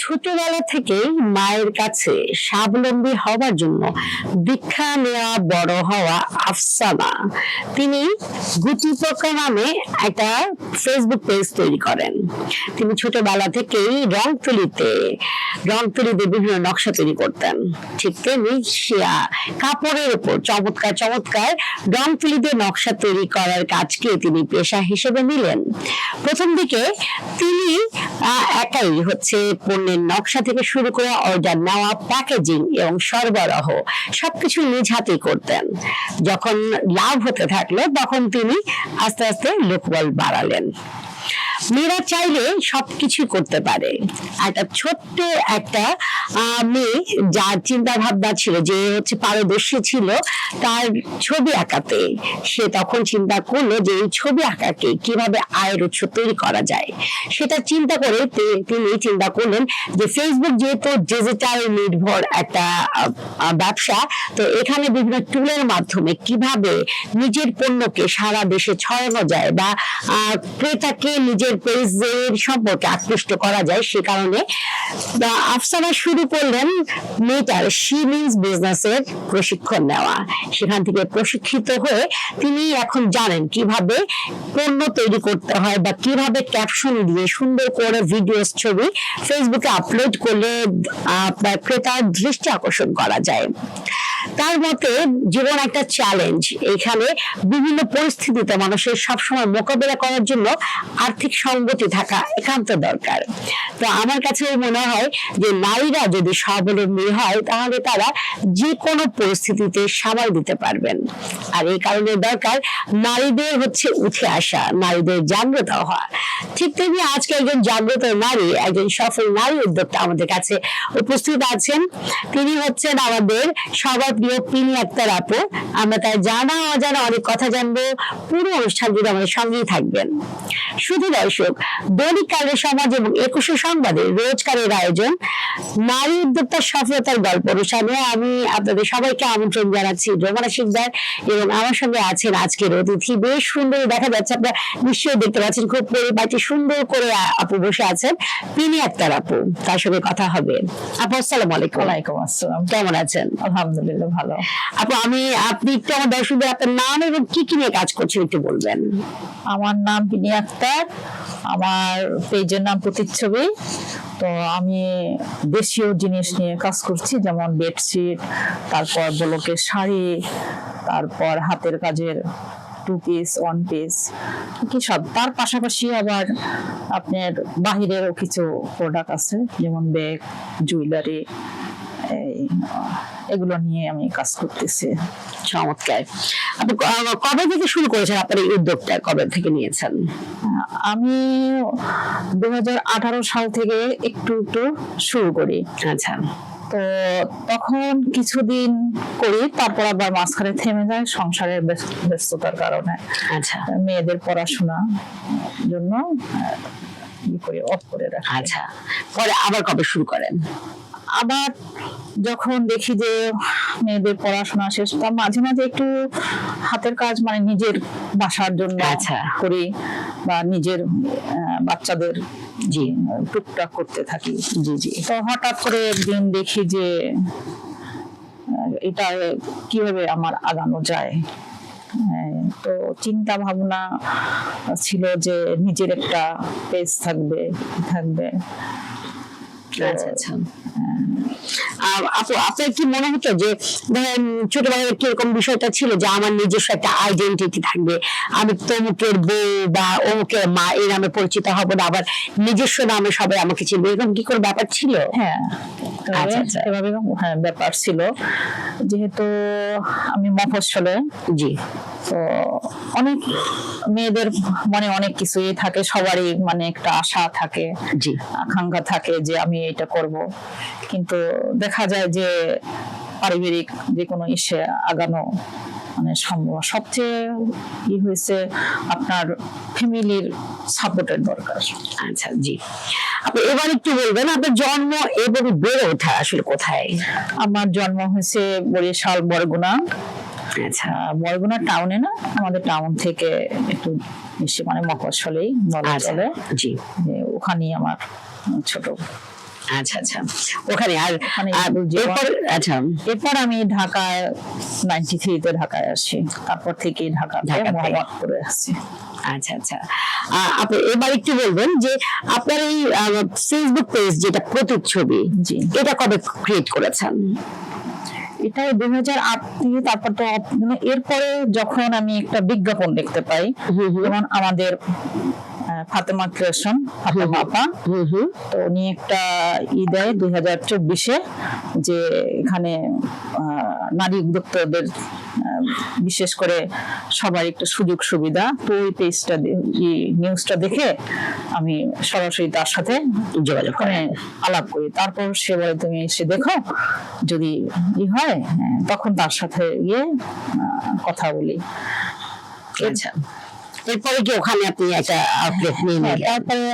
ছোটবেলা থেকেই মায়ের কাছে স্বাবলম্বী হওয়ার জন্য দীক্ষা নেওয়া বড় হওয়া আফসানা, তিনি গুটি পোকা নামে একটা ফেসবুক পেজ তৈরি করেন। তিনি ছোটবেলা থেকেই রং তুলিতে বিভিন্ন নকশা তৈরি করতেন। ঠিক তেমনি কাপড়ের উপর চমৎকার চমৎকার রং তুলিতে নকশা তৈরি করার কাজকে তিনি পেশা হিসেবে নিলেন। প্রথম দিকে তিনি একাই পণ্যের নকশা থেকে শুরু করে অর্ডার নেওয়া, প্যাকেজিং এবং সরবরাহ সবকিছু নিজ হাতেই করতেন। যখন লাভ হতে থাকলো তখন তিনি আস্তে আস্তে লোকবল বাড়ালেন। মেয়েরা চাইলে সবকিছু করতে পারে। একটা ছোট্ট একটা মেয়ে যার চিন্তা ভাবনা ছিল, যে পারদর্শী ছিল তার ছবি আঁকাতে, সে তখন চিন্তা করলো যে এই ছবি আঁকাকে কিভাবে আয়ের উৎস তৈরি করা যায়। সেটা চিন্তা করে তিনি চিন্তা করলেন যে ফেসবুক যেহেতু ডিজিটাল নির্ভর একটা ব্যবসা, তো এখানে বিভিন্ন টুলের মাধ্যমে কিভাবে নিজের পণ্যকে সারা দেশে ছড়ানো যায় বা ক্রেতাকে নিজের পেজের সম্পর্কে আকৃষ্ট করা যায়। সে কারণে আফসানা শুরু করলেন মেটার শি মিন্স বিজনেসের প্রশিক্ষণ নেওয়া। সেখান থেকে প্রশিক্ষিত হয়ে তিনি এখন জানেন কিভাবে পণ্য তৈরি করতে হয় বা কিভাবে ক্যাপশন দিয়ে সুন্দর করে ভিডিও ছবি ফেসবুকে আপলোড করলে আপনার ক্রেতার দৃষ্টি আকর্ষণ করা যায়। তার মতে জীবন একটা চ্যালেঞ্জ, এখানে বিভিন্ন পরিস্থিতিতে মানুষের সবসময় মোকাবেলা করার জন্য আর্থিক সঙ্গতি থাকা একান্ত দরকার। তো আমার কাছে মনে হয় যে নারীরা যদি স্বাবলম্বী হয় তাহলে তারা যে কোনো পরিস্থিতিতে সামাল দিতে পারবেন। আর এই কারণে দরকার নারীদের উঠে আসা, নারীদের জাগ্রত হওয়া। ঠিক তেমনি আজকে একজন জাগ্রত নারী, একজন সফল নারী উদ্যোক্তা আমাদের কাছে উপস্থিত আছেন। তিনি আমাদের সবার প্রিয় পিনি আক্তার আপু। আমরা তার জানা অজানা অনেক কথা জানবো। পুরো অনুষ্ঠান জুড়ে আমাদের সঙ্গেই থাকবেন। শুধু দর্শক, দৈনিক কালের সমাজ এবং 21 সংবাদে রোজকারের আয়োজন নারী উদ্যোক্তার সফলতার গল্প অনুষ্ঠানে আমি আপনাদের সবাইকে আমন্ত্রণ জানাচ্ছি। যমুনা শিকদার এবং আমার সঙ্গে আছেন আজকের অতিথি। বেশ সুন্দর দেখা যাচ্ছে, আপনারা নিশ্চয়ই দেখতে পাচ্ছেন, খুব পরিপাটি সুন্দর করে আপু বসে আছেন, পিনি আক্তার আপু। তার সঙ্গে কথা হবে। আপু আসসালামু আলাইকুম। ওয়ালাইকুম আসসালাম। কেমন আছেন? আলহামদুলিল্লাহ ভালো। আপু আপনি একটু আমার দর্শকদের আপনার নাম এবং কি কি নিয়ে কাজ করছেন একটু বলবেন? আমার নাম পিনি আক্তার, আমার পেজের নাম প্রতিচ্ছবি। তো আমি দেশীয় জিনিস নিয়ে কাজ করছি, যেমন বেডশিট, তারপর ব্লকের শাড়ি, তারপর হাতের কাজের 2 পিস 1 পিস কি সব। তার পাশাপাশি আবার আপনার বাহিরেরও কিছু প্রোডাক্ট আছে, যেমন ব্যাগ, জুয়েলারি, এগুলো নিয়ে আমি কাজ করতেছি। চমৎকার। আপনি কবে থেকে শুরু করেছেন, আপনার এই উদ্যোগটা কবে থেকে নিয়েছেন? আমি 2018 সাল থেকে একটু একটু শুরু করি। আচ্ছা। তো তখন কিছুদিন করি, তারপর আবার মাঝখানে থেমে যায় সংসারের ব্যস্ততার কারণে। আচ্ছা। মেয়েদের পড়াশোনা জন্য অফ করে রাখি। আচ্ছা, পরে আবার কবে শুরু করেন? আবার যখন দেখি যে মেয়েদের পড়াশোনা শেষ, তার মাঝে মাঝে একটু হাতের কাজ, মানে নিজের বাসার জন্য করি বা নিজের বাচ্চাদের জি টুকটাক করতে থাকি। জি জি। তো হঠাৎ করে একদিন দেখি যে এটা কিভাবে আমার আগানো যায়। তো চিন্তা ভাবনা ছিল যে নিজের একটা পেজ থাকবে। আচ্ছা আচ্ছা। আপু আপনার কি মনে হতো যে ধরেন ছোটবেলায় কিরকম বিষয়টা ছিল যে আমার নিজস্ব একটা আইডেন্টিটি থাকবে, আমি তমুকের বউ বা অমুকের মা এই নামে পরিচিত হব না, আবার নিজস্ব নামে সবাই আমাকে চিনবে, এরকম কি কোনো ব্যাপার ছিল? হ্যাঁ, এভাবে ব্যাপার ছিল। যেহেতু আমি মফস্বলে, জি, তো অনেক মেয়েদের মনে অনেক কিছুই থাকে, সবারই মানে একটা আশা থাকে, জি, আকাঙ্ক্ষা থাকে যে আমি এটা করব। কিন্তু দেখা যায় যে পারিবারিক যে কোনো ইসে আগানো মানে সম্ভব। সবচেয়ে কি হয়েছে, আপনার ফ্যামিলির সাপোর্টের দরকার। আচ্ছা, জি। আপনি এবার একটু বলবেন আপনার জন্ম এবং বেড়ে ওঠা আসলে কোথায়? আমার জন্ম হয়েছে বরিশাল বরগুনা। আচ্ছা, বরগুনা টাউনে না, আমাদের টাউন থেকে একটু বেশি, মানে মফস্বলেই বলা চলে। জি, ওখানেই আমার ছোট। আচ্ছা আচ্ছা, ওখানে আর ওখানে আর স্কুল জীবন। এরপর আচ্ছা এরপর আমি ঢাকায় 93-তে ঢাকায় আসি, তারপর থেকে ঢাকাতে ঢাকাতে। মোহাম্মদপুরে আসছি। আচ্ছা আচ্ছা, আপনি এবার একটু বলবেন যে আপনার এই ফেসবুক পেজ যেটা প্রতিচ্ছবি, জি। এটা কবে ক্রিয়েট করেছেন? এটা 2008 থেকে, তারপর তো এরপরে যখন আমি একটা বিজ্ঞাপন দেখতে পাই, যেমন আমাদের ফাতেমা ক্রিয়েশন, ফাতেমা আপা, তো উনি একটা দেয় 2024-এ, যে এখানে নারী উদ্যোক্তাদের বিশেষ করে সবার একটা সুযোগ সুবিধা। তো ওই পেজটা নিউজটা দেখে আমি সরাসরি তার সাথে যোগাযোগ মানে করেন। আলাপ করি। তারপর সে বলে তুমি এসে দেখো, যদি হয় তখন তার সাথে গিয়ে কথা বলি। আচ্ছা, এরপরে কি ওখানে আপনি একটা আউটলেট নিয়ে হ্যাঁ, নিলেন? তারপরে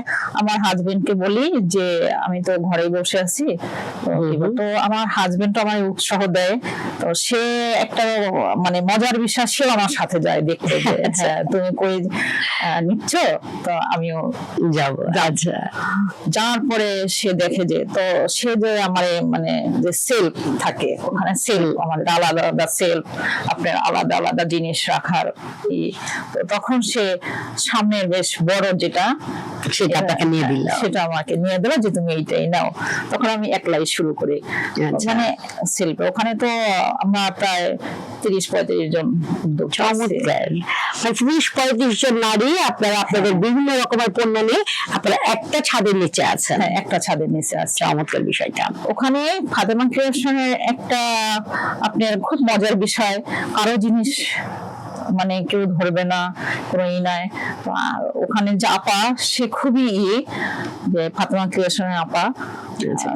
আমার হাজবেন্ডকে বলি যে আমি তো ঘরে বসে আছি, তো আমার হাজবেন্ড তো আমার উৎসাহ দেয়। তো সে একটা মানে মজার বিষয়, সেও আমার সাথে যায় দেখতে যে হ্যাঁ তুমি কই নিচ্ছ, তো আমিও যাব। আচ্ছা যাওয়ার পরে সে দেখে যে, তো সে যে আমার মানে যে সেলফ থাকে ওখানে, সেলফ আমাদের আলাদা আলাদা সেলফ, আপনার আলাদা আলাদা জিনিস রাখার তো তখন সে সামনের বেশ বড় যেটা, সেটা আপনাকে নিয়ে দিল। সেটা আমাকে নিয়ে দিল যে তুমি এইটাই নাও। তখন আমি একলাই শুরু করি। আচ্ছা। মানে সেলফে ওখানে তো আমরা প্রায় 30-35 জন উদ্যোক্তা আছি। চমৎকার, 30-35 জন নারী আপনারা আপনাদের বিভিন্ন রকমের পণ্য নিয়ে আপনারা একটা ছাদের নিচে আছেন। হ্যাঁ, একটা ছাদের নিচে আছে। চমৎকার বিষয়টা। ওখানে ফাতেমা ক্রিয়েশনের একটা আপনার খুব মজার বিষয়, কারো জিনিস মানে কেউ ধরবে না, কোনো নাই। তো ওখানে যে আপা, সে খুবই যে ফাতেমা ক্রিয়েশনের আপা,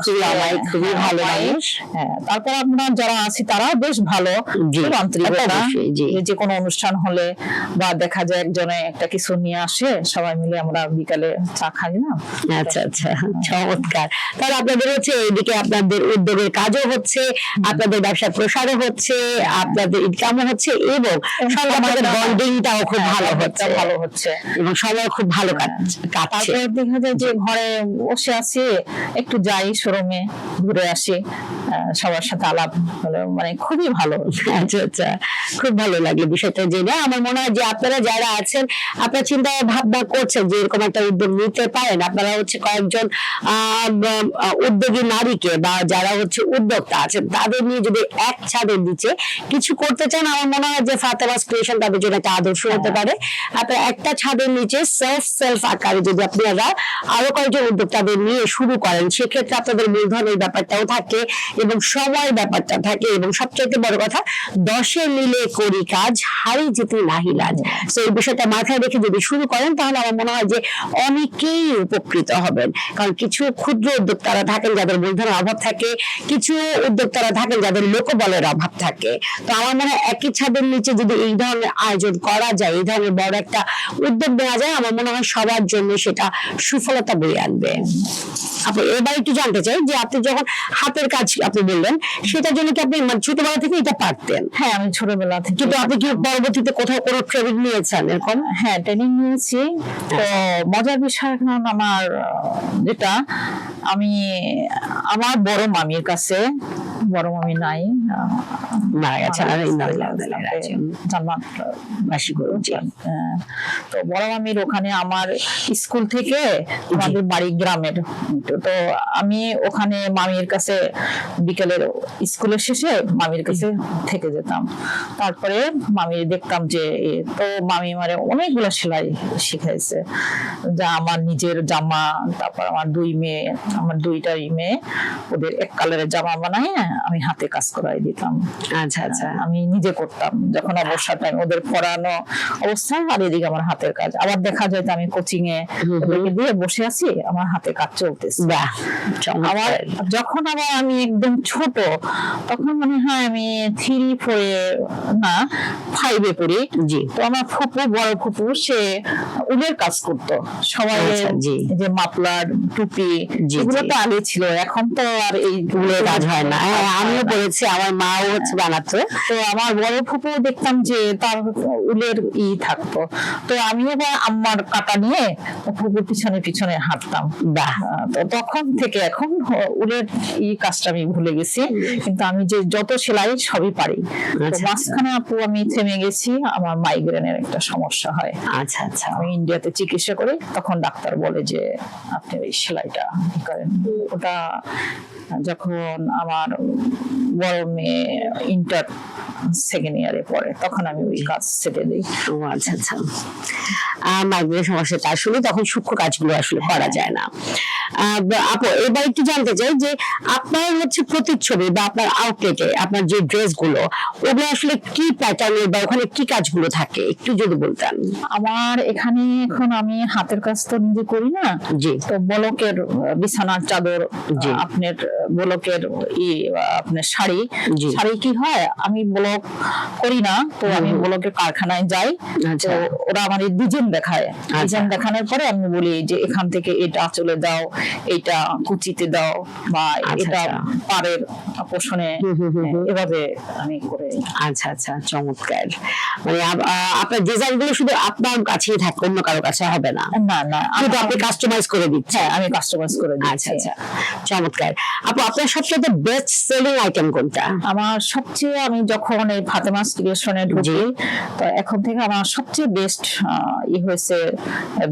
খুবই অমায়িক, খুবই ভালো মানুষ। হ্যাঁ, তারপর আমরা যারা আছি তারাও বেশ ভালো, জি, খুব আন্তরিকতা। অবশ্যই, জি। যে কোনো অনুষ্ঠান হলে বা দেখা যায় একজনে একটা কিছু নিয়ে আসে, সবাই মিলে আমরা বিকালে চা খাই না। আচ্ছা আচ্ছা, চমৎকার। তাহলে আপনাদের হচ্ছে এইদিকে আপনাদের উদ্যোগের কাজও হচ্ছে, আপনাদের ব্যবসার প্রসারও হচ্ছে, আপনাদের ইনকামও হচ্ছে, এবং সঙ্গে আমাদের বন্ডিংটাও খুব ভালো হচ্ছে, ভালো হচ্ছে। এবং সময় খুব ভালো কাটছে। তারপরে দেখা যায় যে ঘরে বসে আছি, একটু যাই শোরুমে ঘুরে আসি, সবার সাথে আলাপ হলো, মানে খুবই ভালো। আচ্ছা আচ্ছা, খুব ভালো লাগলো বিষয়টা জেনে। আমার মনে হয় যে আপনারা যারা আছেন, আপনারা চিন্তা ভাবনা করছেন যে এরকম একটা উদ্যোগ নিতে পারেন। আপনারা হচ্ছে কয়েকজন উদ্যোগী নারীকে বা যারা হচ্ছে উদ্যোক্তা আছেন তাদের নিয়ে যদি এক ছাদের নিচে কিছু করতে চান, আমার মনে হয় যে ফাতেমাস ক্রিয়েশন তাদের জন্য একটা আদর্শ হতে পারে। আপনারা একটা ছাদের নিচে সেলফ আকারে যদি আপনারা আরো কয়েকজন উদ্যোক্তাদের নিয়ে শুরু করেন, সেক্ষেত্রে আপনাদের মূলধনের ব্যাপারটাও থাকে এবং সময়ের ব্যাপারটা থাকে, এবং সবচেয়ে বড় কথা 10 মিলে করি কাজ, হারি জিতি নাহি লাজ। তো এই বিষয়টা মাথায় রেখে যদি শুরু করেন, তাহলে আমার মনে হয় যে অনেকেই উপকৃত হবেন। কারণ কিছু ক্ষুদ্র উদ্যোক্তারা থাকেন যাদের মূলধনের অভাব থাকে, কিছু উদ্যোক্তারা থাকেন যাদের লোকবলের অভাব থাকে। তো আমার মনে হয় একই ছাদের নিচে যদি এই ধরনের আয়োজন করা যায়, এই ধরনের বড় একটা উদ্যোগ নেওয়া যায়, আমার মনে হয় সবার জন্য সেটা সুফলতা বয়ে আনবে। আপনি এবার একটু জানতে চাই যে আপনি যখন হাতের কাজ আপনি বললেন, সেটার জন্য কি আপনি মানে ছোটবেলা থেকে এটা পারতেন? হ্যাঁ, আমি ছোটবেলা থেকে। কিন্তু আপনি কি পরবর্তীতে কোথাও কোনো ট্রেনিং নিয়েছেন এরকম? হ্যাঁ, ট্রেনিং নিয়েছি। তো মজার বিষয় এখন আমার যেটা, আমি আমার বড় মামির কাছে, বড় মামি নাই, মারা গেছেন, জান্নাত বাসী করেছেন। তো বড় মামির ওখানে আমার স্কুল থেকে আমাদের বাড়ি গ্রামের, তো আমি ওখানে মামির কাছে বিকেলের স্কুলের শেষে মামির কাছে থেকে যেতাম। তারপরে মামি দেখতাম যে, তো মামি মানে অনেকগুলো সেলাই শিখাইছে, যা আমার নিজের জামা, তারপর আমার আমার দুইটাই মেয়ে, ওদের এক কালারের জামা বানায় আমি হাতে কাজ করাই দিতাম। আচ্ছা আচ্ছা, আমি নিজে করতাম যখন অবসর টাইম, ওদের পড়ানো অবস্থায়, আর এদিকে আমার হাতের কাজ। আবার দেখা যায় যে আমি কোচিং এ ওদেরকে দিয়ে বসে আছি, আমার হাতে কাজ চলতেছে। আবার যখন আমি একদম ছোট, তখন মনে হয় আমি 3-4 না 5-এ পড়ি। জি, তো আমার ফুপু, বড় ফুপু, সে উলের কাজ করতো সবাই। আচ্ছা, জি। এই যে মাফলার, টুপি, জি, এগুলো জি। তো আগে ছিল, এখন তো আর এই উলের কাজ হয় না। হ্যাঁ, আমিও পড়েছি, আমার মাও হচ্ছে বানাতো। তো আমার বড় ফুপু দেখতাম যে তার উলের থাকতো, তো আমিও বা আম্মার কাটা নিয়ে ফুপুর পিছনে পিছনে হাঁটতাম। বাহ। তো তখন থেকে এখন উলের কাজটা আমি ভুলে গেছি, কিন্তু আমি যে যত সেলাই সবই পারি। তো আচ্ছা, মাঝখানে আপু আমি থেমে গেছি, আমার মাইগ্রেনের একটা সমস্যা হয়। আচ্ছা আচ্ছা। আমি ইন্ডিয়াতে চিকিৎসা করি, তখন ডাক্তার বলে যে আপনি ওই সেলাইটা করেন। ওটা যখন আমার বড় মেয়ে ইন্টার সেকেন্ড ইয়ারে পড়ে, তখন আমি ওই কাজ ছেড়ে দিই। ও আচ্ছা আচ্ছা। মাইগ্রেনের সমস্যাটা আসলে তখন সূক্ষ্ম কাজগুলো আসলে করা যায় না। আপু, এবার একটু জানতে চাই যে আপনার হচ্ছে প্রতিচ্ছবি বা আপনার আউটলেটে আপনার যে ড্রেসগুলো, ওগুলো আসলে কি প্যাটার্নের বা ওখানে কি কাজগুলো থাকে একটু যদি বলতেন। আমার এখানে এখন আমি হাতের কাজ তো নিজে করি না, জি। তো বলকের বিছানার চাদর, জি। আপনার বলকের আপনার শাড়ি। জি। শাড়ি কি হয়, আমি বলক করি না, তো আমি বলকের কারখানায় যাই, আচ্ছা। তো ওরা আমার ডিজাইন দেখায়। আচ্ছা। ডিজাইন দেখানোর পরে আমি বলি যে এখান থেকে এটা চলে দাও, এটা কুচিতে দাও, বা আচ্ছা, এটা আচ্ছা। পাড়ের পোষণে, এভাবে আমি করে। আচ্ছা আচ্ছা, চমৎকার। মানে আপনার ডিজাইনগুলো শুধু আপনার কাছেই থাকে, অন্য কারো কাছে হবে না? না না, শুধু আপনি কাস্টমাইজ করে দিচ্ছেন? হ্যাঁ, আমি কাস্টমাইজ করে আচ্ছা দিচ্ছি। আচ্ছা, চমৎকার। আপু, আপনার সবচেয়ে বেস্ট সেলিং আইটেম কোনটা? আমার সবচেয়ে, আমি যখন এই ফাতেমা ক্রিয়েশনে ঢুকি, তো এখন থেকে আমার সবচেয়ে বেস্ট হয়েছে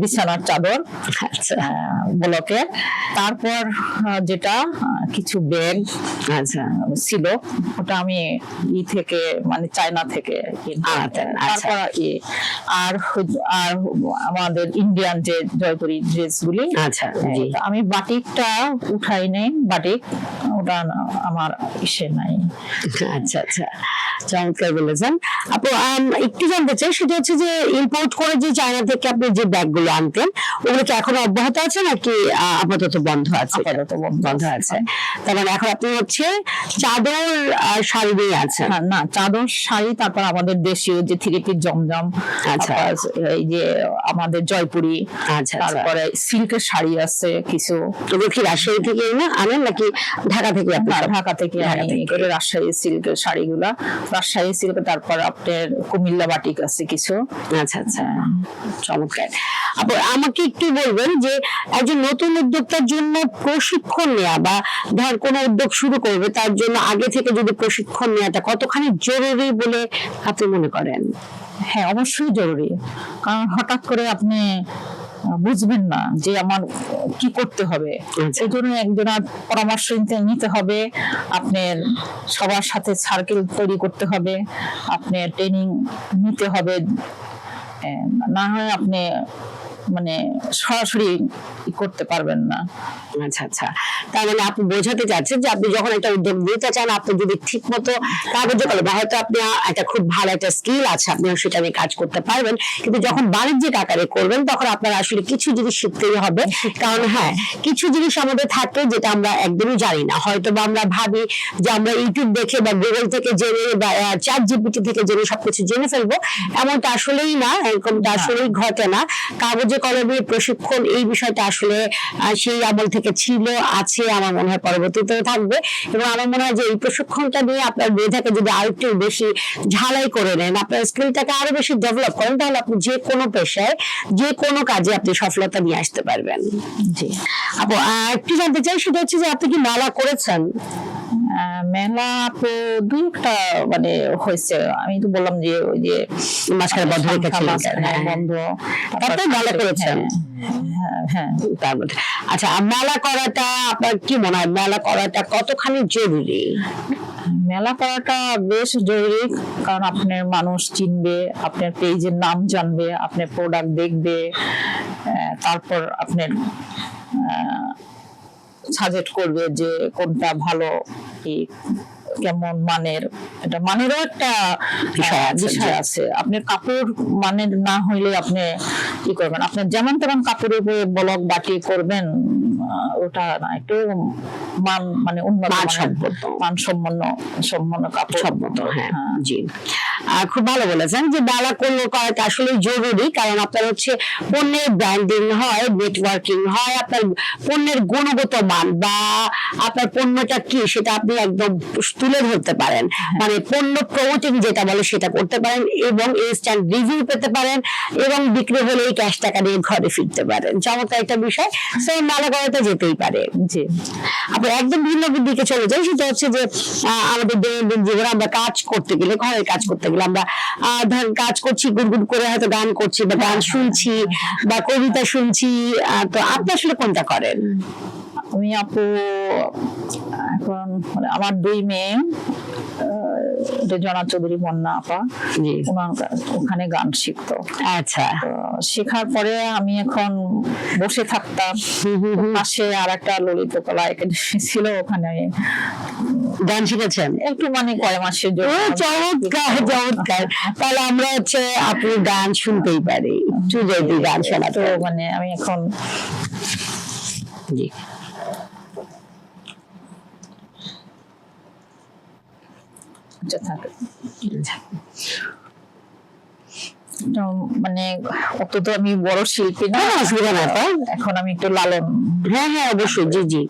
বিছানার চাদর, আচ্ছা বলকে। তারপর যেটা কিছু ব্যাগ আচ্ছা ছিল, ওটা আমি থেকে মানে চায়না থেকে কিনতে। আচ্ছা। তারপর আর আর আমাদের ইন্ডিয়ান যে জয়পুরি ড্রেসগুলি, আচ্ছা, জি। আমি বাটিকটা উঠাই নেই, বাটিক ওটা আমার ইসে নাই। আচ্ছা আচ্ছা, চমৎকার বলেছেন আপু। একটু জানতে চাই, সেটা হচ্ছে যে ইম্পোর্ট করে যে চায়না থেকে আপনি যে ব্যাগগুলো আনতেন, ওগুলো কি এখনো অব্যাহত আছে নাকি আপাতত বন্ধ আছে? আপাতত বন্ধ আছে। তার মানে এখন আপনি হচ্ছে চাদর আর শাড়ি নিয়ে আছেন? হ্যাঁ, না, চাদর, শাড়ি, তারপর আমাদের দেশীয় যে থ্রি পিস জমজম, আচ্ছা। তারপর এই যে আমাদের জয়পুরি, আচ্ছা, তারপরে সিল্কের শাড়ি আছে কিছু। ওগুলো কি রাজশাহী থেকে আনেন নাকি ঢাকা থেকে? না, ঢাকা থেকে আমি করে রাজশাহী সিল্কের শাড়িগুলা, রাজশাহী সিল্ক, তারপর আপনার কুমিল্লা বাটিক আছে কিছু। আচ্ছা আচ্ছা, চমৎকার। আপু, আমাকে একটু বলবেন যে একজন নতুন উদ্যোক্তার জন্য প্রশিক্ষণ নেওয়া বা ধর কোনো উদ্যোগ শুরু করবে, তার জন্য আগে থেকে যদি প্রশিক্ষণ নেওয়াটা কতখানি জরুরি বলে আপনি মনে করেন? হ্যাঁ, অবশ্যই জরুরি, কারণ হঠাৎ করে আপনি বুঝবেন না যে আমার কি করতে হবে। আচ্ছা। এই জন্য একজনের পরামর্শ নিতে হবে, আপনার সবার সাথে সার্কেল তৈরি করতে হবে, আপনার ট্রেনিং নিতে হবে, না হয় আপনি মানে সরাসরি করতে পারবেন না। আচ্ছা আচ্ছা, তার মানে আপনি বোঝাতে চাচ্ছেন যে আপনি যখন একটা উদ্যোগ নিতে চান, আপনি যদি ঠিক মতো কাগজে কলমে, হয়তো আপনি একটা খুব ভালো একটা স্কিল আছে, আপনি সেটা নিয়ে কাজ করতে পারবেন, কিন্তু যখন বাণিজ্যিক আকারে করবেন, তখন আপনার আসলে কিছু জিনিস শিখতেই হবে। কারণ হ্যাঁ, কিছু জিনিস আমাদের থাকে যেটা আমরা একদমই জানি না। হয়তো বা আমরা ভাবি যে আমরা ইউটিউব দেখে বা গুগল থেকে জেনে বা চ্যাট জিপিটি থেকে জেনে সবকিছু জেনে ফেলবো, এমনটা আসলেই না, এরকমটা আসলেই ঘটে না। কাগজে কলমে প্রশিক্ষণ, এই বিষয়টা আসলে সেই আমল থেকে ছিল, আছে, আমার মনে হয় পরবর্তীতেও থাকবে। এবং আমার মনে হয় যে এই প্রশিক্ষণটা নিয়ে আপনার মেধাকে যদি আরেকটু বেশি ঝালাই করে নেন, আপনার স্কিলটাকে আরো বেশি ডেভেলপ করেন, তাহলে আপনি যে কোনো পেশায়, যে কোনো কাজে আপনি সফলতা নিয়ে আসতে পারবেন। জি আপু, একটু জানতে চাই, সেটা হচ্ছে যে আপনি কি মেলা করেছেন? মেলা তো দুই একটা মানে হয়েছে, আমি তো বললাম যে ওই যে মাঝখানে বন্ধ রেখেছিলেন, বন্ধ, তারপরে মেলা করেছেন। হ্যাঁ হ্যাঁ। তার মধ্যে আচ্ছা, মেলা করাটা আপনার কি মনে হয়, মেলা করাটা কতখানি জরুরি? মেলা করাটা বেশ জরুরি, কারণ আপনার মানুষ চিনবে, আপনার পেজের নাম জানবে, আপনার প্রোডাক্ট দেখবে, তারপর আপনার সাজেস্ট করবে যে কোনটা ভালো, কি কেমন মানের, এটা মানেরও একটা বিষয় আছে। আপনার কাপড় মানের না হইলে আপনি কি করবেন, আপনার যেমন তেমন কাপড়ের উপরে ব্লক বাটি করবেন, ওটা না, একটু মান মানে উন্নত মানসম্মত। সম্পন্ন কাপড় সম্মত, হ্যাঁ, জি। খুব ভালো বলেছেন যে বেলা করাটা আসলে জরুরি, কারণ আপনার হচ্ছে পণ্যের ব্র্যান্ডিং হয়, নেটওয়ার্কিং হয়, আপনার পণ্যের গুণগত মান বা আপনার পণ্যটা কি সেটা আপনি একদম তুলে ধরতে পারেন, মানে পণ্য প্রমোটিং যেটা বলে সেটা করতে পারেন এবং ইনস্ট্যান্ট রিভিউ পেতে পারেন এবং বিক্রি হলেই ক্যাশ টাকা নিয়ে ঘরে ফিরতে পারেন। চমৎকার একটা বিষয়। সেই মেলা করাটা যেতেই পারে। জি। আবার একদম ভিন্ন দিকে চলে যাই, সেটা হচ্ছে যে আমাদের দৈনন্দিন জীবনে আমরা কাজ করতে গেলে, ঘরের কাজ করতে গেলে আমরা ধরেন কাজ করছি, গুনগুন করে হয়তো গান করছি বা গান শুনছি বা কবিতা শুনছি, তো আপনি আসলে কোনটা করেন? আমি আপু এখন মানে আমার 2 মেয়ে, রেজনা চৌধুরী মন্না আপা, ওখানে গান শিখতো। আচ্ছা। শেখার পরে আমি এখন বসে থাকতাম, পাশে আর একটা ললিত কলা একাডেমি ছিল, ওখানে আমি গান শিখেছেন একটু, মানে কয় মাসের জন্য। চমৎকার চমৎকার। তাহলে আমরা হচ্ছে আপনি গান শুনতেই পারি, যদি গান শোনা তো মানে আমি এখন জি মানে অত তো আমি বড় শিল্পী না, এখন আমি একটু লালন। হ্যাঁ হ্যাঁ অবশ্যই, জি জি।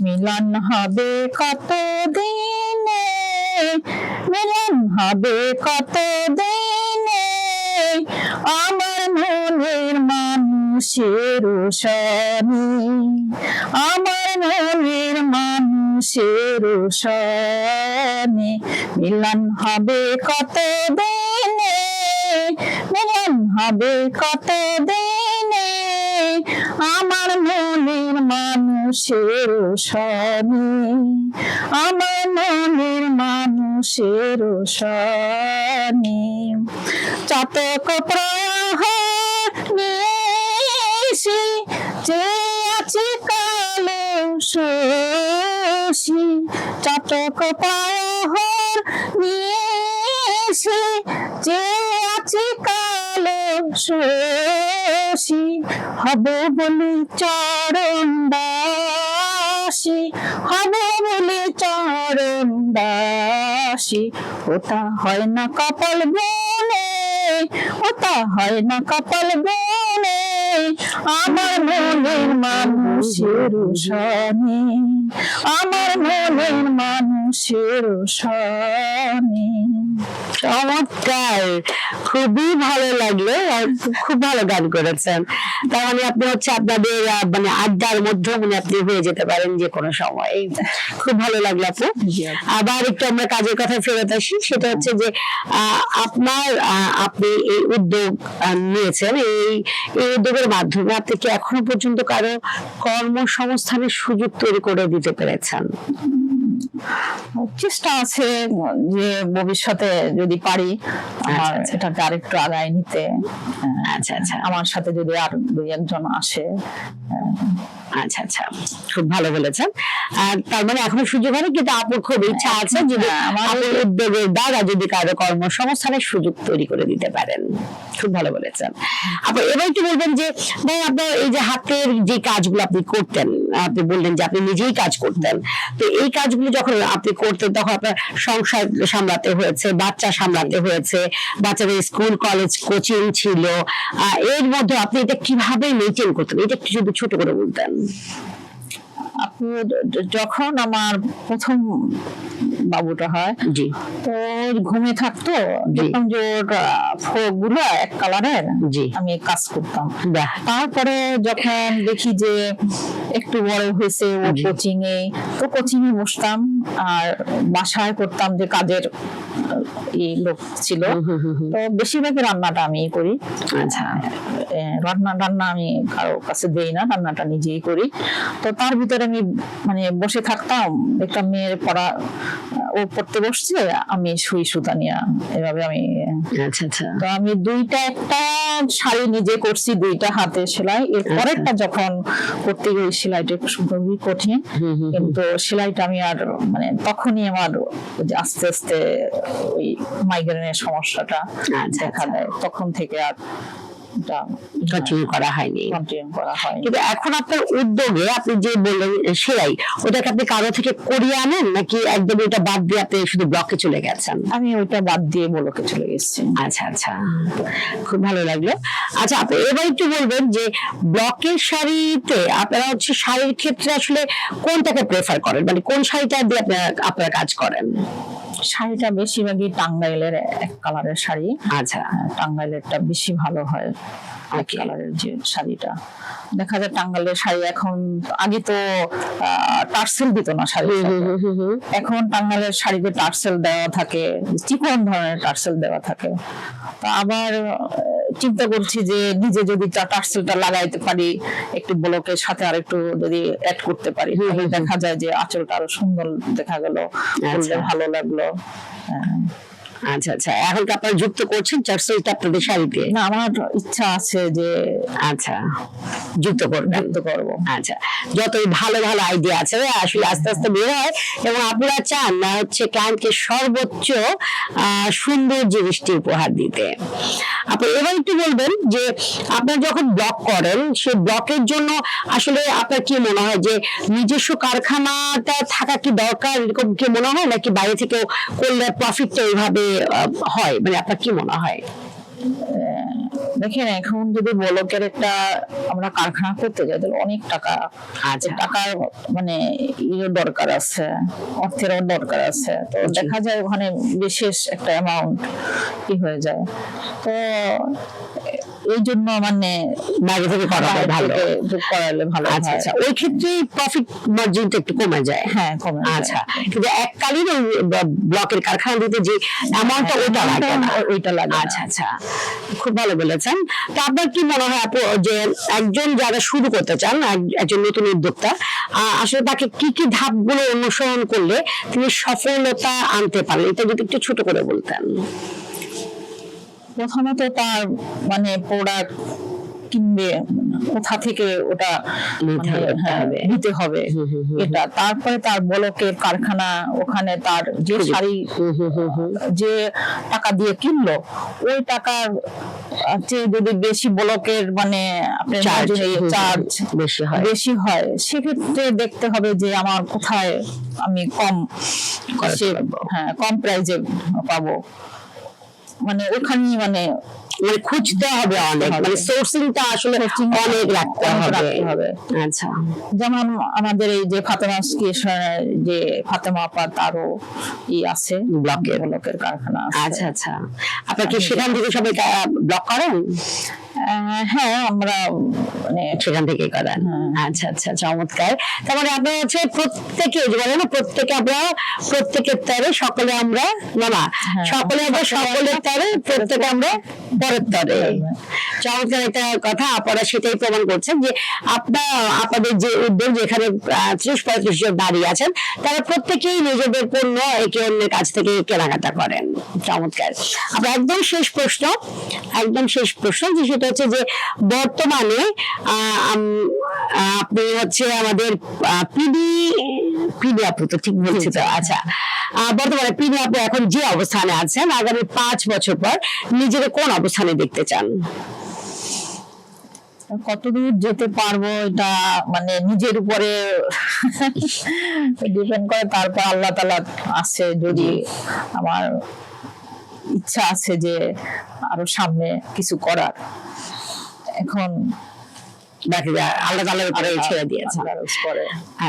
মিলন হবে কত দিনে, মিলন হবে কত দিনে, আমার মনের মানুষের সনে, আমার মনের মানুষের সনে, মিলন হবে কত দিনে, মিলন হবে কত দিনে, আমার মনের মানুষের সনে, আমার মনের মানুষের সনে, চাতক প্রহর নিশি যে আছে কালো শশী, চাতক প্রহর নিশি যে আছে কালো শশী, হব বলে চরণ দাসী, হব বলে চরণ দাসী, ওটা হয় না কপাল বনে, ওটা হয় না কপাল বনে, আমার মনের মানুষের সনে, আমার মনের মানুষের সনে। চমৎকার, খুবই ভালো লাগলো, খুব ভালো গান করেছেন। তার মানে আপনি হচ্ছে আপনাদের মানে আড্ডার মধ্যে মানে আপনি হয়ে যেতে পারেন যে কোনো সময়। খুব ভালো লাগলো আপু। আবার একটু আমরা কাজের কথা ফেরত আসি, সেটা হচ্ছে যে আপনার আপনি এই উদ্যোগ নিয়েছেন, এই উদ্যোগের মাধ্যমে আপনি কি এখনো পর্যন্ত কারো কর্মসংস্থানের সুযোগ তৈরি করে দিতে পেরেছেন? চেষ্টা আছে যে ভবিষ্যতে যদি পারি আমার এটাকে আরেকটু আগায় নিতে। আচ্ছা আচ্ছা, আমার সাথে যদি আর 2-1 জন আসে। আচ্ছা আচ্ছা, খুব ভালো বলেছেন। তার মানে এখনো সুযোগ হয়নি, কিন্তু আপুর খুব ইচ্ছা আছে যদি আমাদের উদ্যোগের দ্বারা যদি কারো কর্মসংস্থানের সুযোগ তৈরি করে দিতে পারেন। খুব ভালো বলেছেন আপু। এবার একটু বলবেন যে ভাই আপনার এই যে হাতের যে কাজগুলো আপনি করতেন, আপনি বললেন যে আপনি নিজেই কাজ করতেন, তো এই কাজগুলো যখন আপনি করতেন তখন আপনার সংসার সামলাতে হয়েছে, বাচ্চা সামলাতে হয়েছে, বাচ্চাদের স্কুল কলেজ কোচিং ছিল, এর মধ্যে আপনি এটা কিভাবে মেনটেন করতেন, এটা একটু যদি ছোট করে বলতেন। আপু যখন আমার প্রথম বাবুটা হয়, জি, তো ঘুমে থাকতো, দেখতাম যে ওর ফ্রক গুলো এক কালারের, জি, আমি কাজ করতাম। তারপরে যখন দেখি যে একটু বড় হয়েছে, ও কোচিং এ, তো কোচিং এ বসতাম আর বাসায় করতাম যে কাজের লোক ছিল, তো বেশিরভাগই রান্নাটা আমি করি। আচ্ছা, রান্না আমি কারো কাছে দেই না, রান্নাটা নিজেই করি। তো তার ভিতরে আমি মানে বসে থাকতাম, দেখতাম মেয়ের পড়া, ও পড়তে বসছে, আমি সুই সুতা নিয়ে এভাবে আমি। আচ্ছা আচ্ছা, তো আমি একটা শাড়ি নিজে করছি, 2টা হাতে সেলাই। এর পরেরটা যখন করতে গিয়ে সেলাইটা খুবই কঠিন, কিন্তু সেলাইটা আমি আর মানে তখনই আমার আস্তে আস্তে ওই মাইগ্রেনের সমস্যাটা দেখা দেয়, তখন থেকে আর এটা কন্টিনিউ করা হয়নি। কন্টিনিউ করা হয়। কিন্তু এখন আপনার উদ্যোগে আপনি যে বললেন সেলাই, ওটাকে আপনি কারো থেকে করিয়ে আনেন নাকি একদম এটা বাদ দিয়ে আপনি শুধু ব্লকে চলে গেছেন? আমি ওইটা বাদ দিয়ে বলকে চলে গেছি। আচ্ছা আচ্ছা, খুব ভালো লাগলো। আচ্ছা, আপনি এবার একটু বলবেন যে ব্লকের শাড়িতে আপনারা হচ্ছে শাড়ির ক্ষেত্রে আসলে কোনটাকে প্রেফার করেন, মানে কোন শাড়িটা দিয়ে আপনারা কাজ করেন? শাড়িটা বেশিরভাগই টাঙ্গাইলের এক কালারের শাড়ি। আচ্ছা, টাঙ্গাইলেরটা বেশি ভালো হয়। এক কালারের যে শাড়িটা দেখা যায় টাঙ্গাইলের শাড়ি এখন, আগে তো টার্সেল দিত না শাড়ি, এখন টাঙ্গাইলের শাড়িতে টার্সেল দেওয়া থাকে, চিকন ধরনের টার্সেল দেওয়া থাকে। তা আবার চিন্তা করছি যে নিজে যদি টার্সেলটা লাগাইতে পারি, একটু ব্লকের সাথে আর একটু যদি অ্যাড করতে পারি, তাহলে দেখা যায় যে আঁচলটা আরো সুন্দর দেখা গেল, ভালো লাগলো। আচ্ছা আচ্ছা, এখন কি আপনারা যুক্ত করছেন টার্সেলটা আপনাদের শাড়িতে? না, আমার ইচ্ছা আছে যে আচ্ছা যুক্ত করবো। আচ্ছা, যতই ভালো ভালো আইডিয়া আছে আসলে আস্তে আস্তে বের হয়, এবং আপনারা চান না হচ্ছে ক্লায়েন্টকে সর্বোচ্চ সুন্দর জিনিসটি উপহার দিতে। আপনি এবার একটু বলবেন যে আপনারা যখন ব্লক করেন, সেই ব্লকের জন্য আসলে আপনার কি মনে হয় যে নিজস্ব কারখানাটা থাকা কি দরকার, এরকম কি মনে হয়, নাকি বাইরে থেকেও করলে প্রফিটটা এইভাবে হয়, মানে আপনার কি মনে হয়? দেখেন, এখন যদি ব্লকের একটা আমরা কারখানা করতে যাই তাহলে অনেক টাকা, টাকার মানে দরকার আছে, অর্থেরও দরকার আছে। তো দেখা যায় ওখানে বিশেষ একটা অ্যামাউন্ট কি হয়ে যায়। তো এই জন্য মানে বাইরে থেকে করালে ভালো। আচ্ছা আচ্ছা, ওই ক্ষেত্রে প্রফিট মার্জিনটা একটু কমে যায়। হ্যাঁ, কমে। আচ্ছা, কিন্তু এককালীন ব্লকের কারখানা দিতে যে অ্যামাউন্টটা ওইটা লাগে। আচ্ছা আচ্ছা, খুব ভালো বলেছেন। তো আপনার কি মনে হয় আপু, যে একজন যারা শুরু করতে চান, একজন নতুন উদ্যোক্তা, আসলে তাকে কি কি ধাপগুলো অনুসরণ করলে তিনি সফলতা আনতে পারেন, এটা যদি একটু ছোট করে বলতেন? প্রথমত তার মানে প্রোডাক্ট কিনবে কোথা থেকে, ওটা নিতে হবে এটা। তারপরে তার ব্লকের কারখানা, ওখানে তার যে শাড়ি যে টাকা দিয়ে কিনলো, ওই টাকার যদি বেশি ব্লকের মানে আপনার চার্জ বেশি হয়, সেক্ষেত্রে দেখতে হবে যে আমার কোথায় আমি কম প্রাইজে পাবো, মানে ওখানে মানে খুঁজতে হবে অনেক, মানে সোর্সিংটা আসলে অনেক রাখতে হবে। আচ্ছা, যেমন আমাদের এই যে ফাতেমা ক্রিয়েশনের যে ফাতেমা আপা, তারও আছে ব্লকের কারখানা। আচ্ছা আচ্ছা, আপনারা কি সেখান থেকে সবাই ব্লক করেন? হ্যাঁ, আমরা মানে সেখান থেকে করেন। আচ্ছা আচ্ছা, চমৎকার। তার মানে আপনারা হচ্ছে প্রত্যেকে বলে না, প্রত্যেকের তরে সকলে আমরা সকলের তরে প্রত্যেকে আমরা পরের তরে। চমৎকার একটা কথা। আপনারা সেটাই প্রমাণ করছেন যে আপনাদের যে উদ্যোগ, যেখানে 30-35 জন দাঁড়িয়ে আছেন, তারা প্রত্যেকেই নিজেদের পণ্য একে অন্যের কাছ থেকে কেনাকাটা করেন। চমৎকার। আপনার একদম শেষ প্রশ্ন যে সেটা হচ্ছে যে বর্তমানে আপনি হচ্ছে আমাদের পিডি আপু, তো ঠিক বলছি তো? আচ্ছা, বর্তমানে পিডি আপু এখন যে অবস্থানে আছেন, আগামী 5 বছর পর নিজের কোন অবস্থানে দেখতে চান? কতদূর যেতে পারবো এটা মানে নিজের উপরে ডিপেন্ড করে। তারপর আল্লাহ তাআলা আছে, যদি আমার ইচ্ছা আছে যে আরো সামনে কিছু করার, এখন আল্লাহ তাআলার উপরে ছেড়ে দিয়েছেন।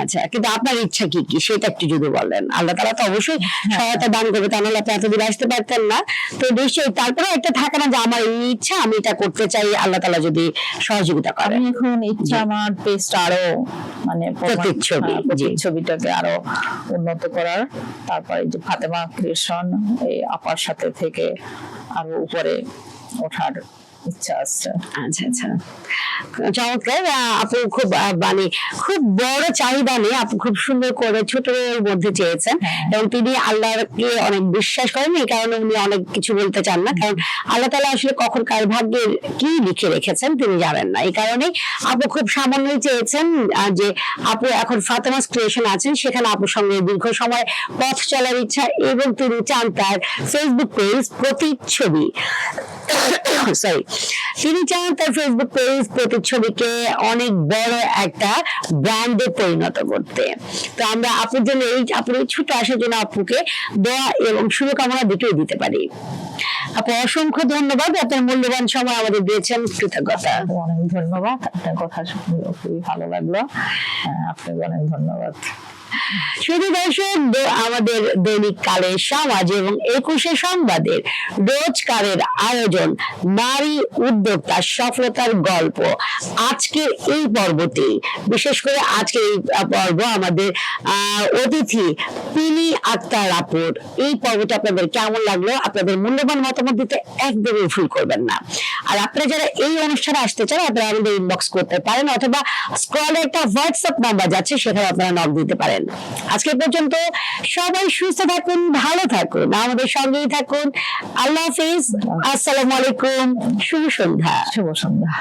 আচ্ছা, কিন্তু আপনার ইচ্ছা কি কি সেটা একটু যদি বলেন। আল্লাহ তাআলা তো অবশ্যই সহায়তা দান করবে, তা নাহলে আপনি এতদূর আসতে পারতেন না। তো নিশ্চয়ই তারপরে একটা থাকে না যে আমার এই ইচ্ছা, আমি এটা করতে চাই, আল্লাহ তাআলা যদি সহযোগিতা করে। আমি এখন ইচ্ছা আমার পেজটা আরো মানে ছবিটাকে আরো উন্নত করার, তারপরে যে ফাতেমা ক্রিয়েশন এই আপার সাথে থেকে আরো উপরে ওঠার ইচ্ছা আছে। আচ্ছা আচ্ছা, চমৎকার। আপু খুব মানে খুব বড় চাহিদা নিয়ে আপু খুব সুন্দর করে ছোটর মধ্যে চেয়েছেন, এবং তিনি আল্লাহকে অনেক বিশ্বাস করেন, এই কারণে উনি অনেক কিছু বলতে চান না, কারণ আল্লাহ তাআলা আসলে কখন কার ভাগ্যে কি লিখে রেখেছেন তিনি জানেন না। এই কারণে আপু খুব সামান্যই চেয়েছেন যে আপু এখন ফাতেমাস ক্রিয়েশন আছেন, সেখানে আপুর সঙ্গে দীর্ঘ সময় পথ চলার ইচ্ছা, এবং তিনি চান তার ফেসবুক পেজ প্রতিচ্ছবি সরি, তিনি চান তার ফেসবুক পেজ প্রতিচ্ছবিকে অনেক বড় একটা ব্র্যান্ডে পরিণত করতে। তো আমরা আপুর জন্য আপুর এই ছোট আসার জন্য আপুকে দোয়া এবং শুভকামনা দুটোই দিতে পারি। আপু অসংখ্য ধন্যবাদ, আপনার মূল্যবান সময় আমাদের দিয়েছেন, কৃতজ্ঞতা। অনেক ধন্যবাদ, আপনার কথা শুনে খুবই ভালো লাগলো। আপনাকে অনেক ধন্যবাদ। শুধু দর্শক, আমাদের দৈনিক কালের সমাজ এবং 21শে সংবাদের রোজকারের আয়োজন নারী উদ্যোক্তার সফলতার গল্প আজকের এই পর্বটি, বিশেষ করে আজকের এই পর্ব আমাদের অতিথি পিনি আক্তার আপুর এই পর্বটা আপনাদের কেমন লাগলো? আপনাদের মূল্যবান মতামত দিতে একদমই ভুল করবেন না। আর আপনারা যারা এই অনুষ্ঠানে আসতে চান, আপনারা আমাদের ইনবক্স করতে পারেন, অথবা স্ক্রলে একটা হোয়াটসঅ্যাপ নাম্বার যাচ্ছে, সেখানে আপনারা নক দিতে পারেন। আজকে পর্যন্ত সবাই সুস্থ থাকুন, ভালো থাকুন, আমাদের সঙ্গেই থাকুন। আল্লাহ হাফিজ, আসসালামু আলাইকুম, শুভ সন্ধ্যা। শুভ সন্ধ্যা।